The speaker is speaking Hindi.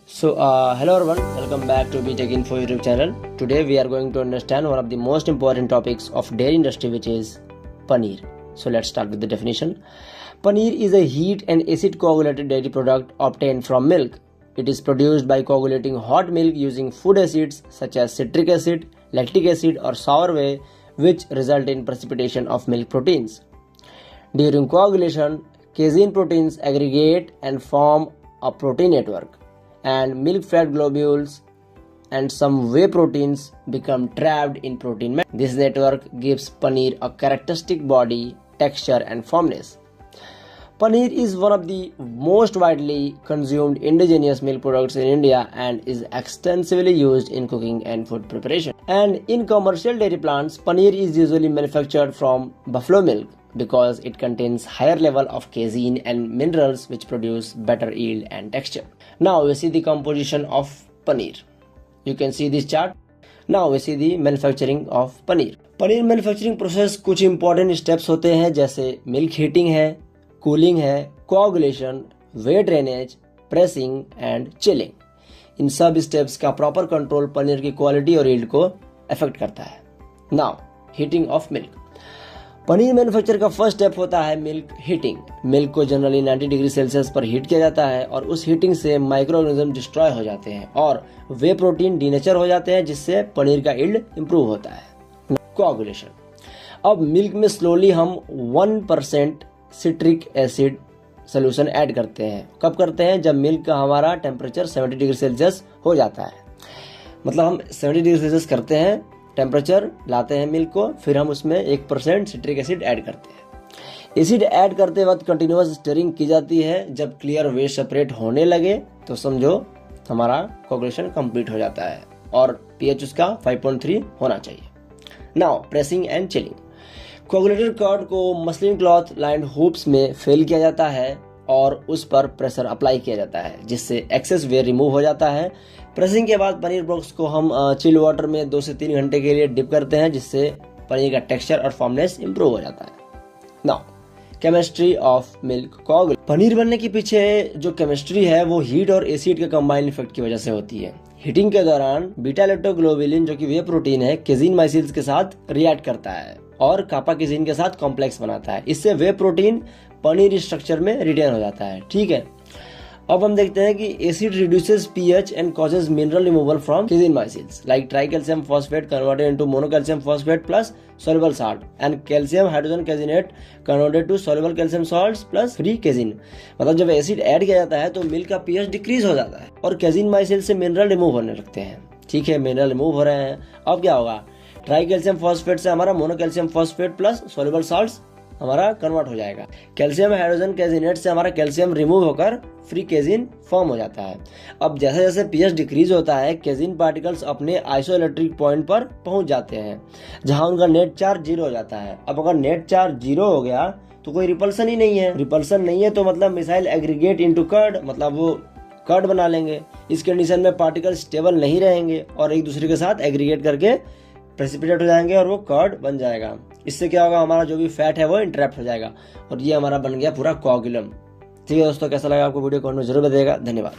Hello everyone, welcome back to BTech Info YouTube channel. Today we are going to understand one of the most important topics of dairy industry, which is paneer. So let's start with the definition. Paneer is a heat and acid coagulated dairy product obtained from milk. It is produced by coagulating hot milk using food acids such as citric acid, lactic acid or sour whey, which result in precipitation of milk proteins. During coagulation, casein proteins aggregate and form a protein network, and milk fat globules and some whey proteins become trapped in protein. This network gives paneer a characteristic body, texture and firmness. Paneer is one of the most widely consumed indigenous milk products in India and is extensively used in cooking and food preparation. And in commercial dairy plants, paneer is usually manufactured from buffalo milk because it contains higher level of casein and minerals which produce better yield and texture. Now we see the composition of paneer. You can see this chart. Now we see the manufacturing of paneer. Paneer manufacturing process कुछ इंपॉर्टेंट स्टेप्स होते हैं, जैसे मिल्क हीटिंग है, कूलिंग है, coagulation, whey drainage, pressing and chilling. इन सब स्टेप्स का प्रॉपर कंट्रोल पनीर की क्वालिटी और यील्ड को अफेक्ट करता है. Now heating of milk. Paneer manufacture का फर्स्ट स्टेप होता है मिल्क हीटिंग. मिल्क को जनरली 90 डिग्री सेल्सियस पर हीट किया जाता है और उस हीटिंग से माइक्रो ऑर्गेनिज्म डिस्ट्रॉय हो जाते हैं और वे प्रोटीन डीनेचर हो जाते हैं, जिससे पनीर का यील्ड इंप्रूव होता है. कोआगुलेशन. अब मिल्क में स्लोली हम 1% सिट्रिक एसिड सोल्यूशन ऐड करते हैं. कब करते हैं? जब मिल्क का हमारा टेम्परेचर 70 डिग्री सेल्सियस हो जाता है. मतलब हम 70 डिग्री सेल्सियस करते हैं, टेम्परेचर लाते हैं मिल्क को, फिर हम उसमें 1% सिट्रिक एसिड ऐड करते हैं. एसिड ऐड करते वक्त कंटिन्यूअस स्टिरिंग की जाती है. जब क्लियर वेस्ट सेपरेट होने लगे तो समझो हमारा कोआगुलेशन कंप्लीट हो जाता है और पीएच उसका 5.3 होना चाहिए. Now pressing and chilling. Coagulated curd को मसलिन क्लॉथ लाइंड हूप्स में फिल किया जाता है और उस पर प्रेशर अप्लाई किया जाता है, जिससे एक्सेस वेयर रिमूव हो जाता है. प्रेसिंग के बाद पनीर ब्लॉक्स को हम चिल वाटर में 2 से 3 घंटे के लिए डिप करते हैं, जिससे पनीर का टेक्सचर और फॉर्मनेस इंप्रूव हो जाता है. Now chemistry of milk coagulation. Paneer बनने के पीछे जो केमिस्ट्री है वो हीट और एसिड के कंबाइंड इफेक्ट की वजह से होती है. हीटिंग के दौरान बीटा लैक्टोग्लोबुलिन, जो कि वे प्रोटीन है, केजीन माइसिल्स के साथ रिएक्ट करता है और कापा केजीन के साथ कॉम्प्लेक्स बनाता है. इससे वे प्रोटीन पनीर स्ट्रक्चर में रिटेन हो जाता है. ठीक है, अब हम देखते हैं कि acid reduces pH and causes mineral removal from casein micelles like tricalcium phosphate converted into monocalcium phosphate plus soluble salt and calcium hydrogen caseinate converted to soluble calcium salts plus free casein. मतलब जब एसिड ऐड किया जाता है तो मिल्क का पीएच डिक्रीज हो जाता है और केजीन माइसिल से मिनरल रिमूव होने लगते हैं. ठीक है, मिनरल रिमूव हो रहे हैं. अब क्या होगा? ट्राइकैल्शियम फॉस्फेट से हमारा मोनोकैल्शियम फॉस्फेट प्लस सोल्यूबल साल्ट्स हमारा कन्वर्ट हो जाएगा. कैल्शियम हाइड्रोजन कैजिनेट से हमारा कैल्शियम रिमूव होकर फ्री केजिन फॉर्म हो जाता है. अब जैसे जैसे पीएच डिक्रीज होता है, केजिन पार्टिकल्स अपने आइसोइलेक्ट्रिक पॉइंट पर पहुंच जाते हैं, जहां उनका नेट चार्ज 0 हो जाता है. अब अगर नेट चार्ज 0 हो गया तो कोई रिपल्सन ही नहीं है. रिपल्सन नहीं है तो मतलब मिसाइल एग्रीगेट इनटू कर्ड, मतलब वो कर्ड बना लेंगे. इस कंडीशन में पार्टिकल स्टेबल नहीं रहेंगे और एक दूसरे के साथ एग्रीगेट करके प्रेसिपिटेट हो जाएंगे और वो कर्ड बन जाएगा. इससे क्या होगा? हमारा जो भी फैट है वो इंटरप्ट हो जाएगा और ये हमारा बन गया पूरा कोआगुलम. ठीक है दोस्तों, कैसा लगा आपको वीडियो? कमेंट में जरूर बताइएगा. धन्यवाद.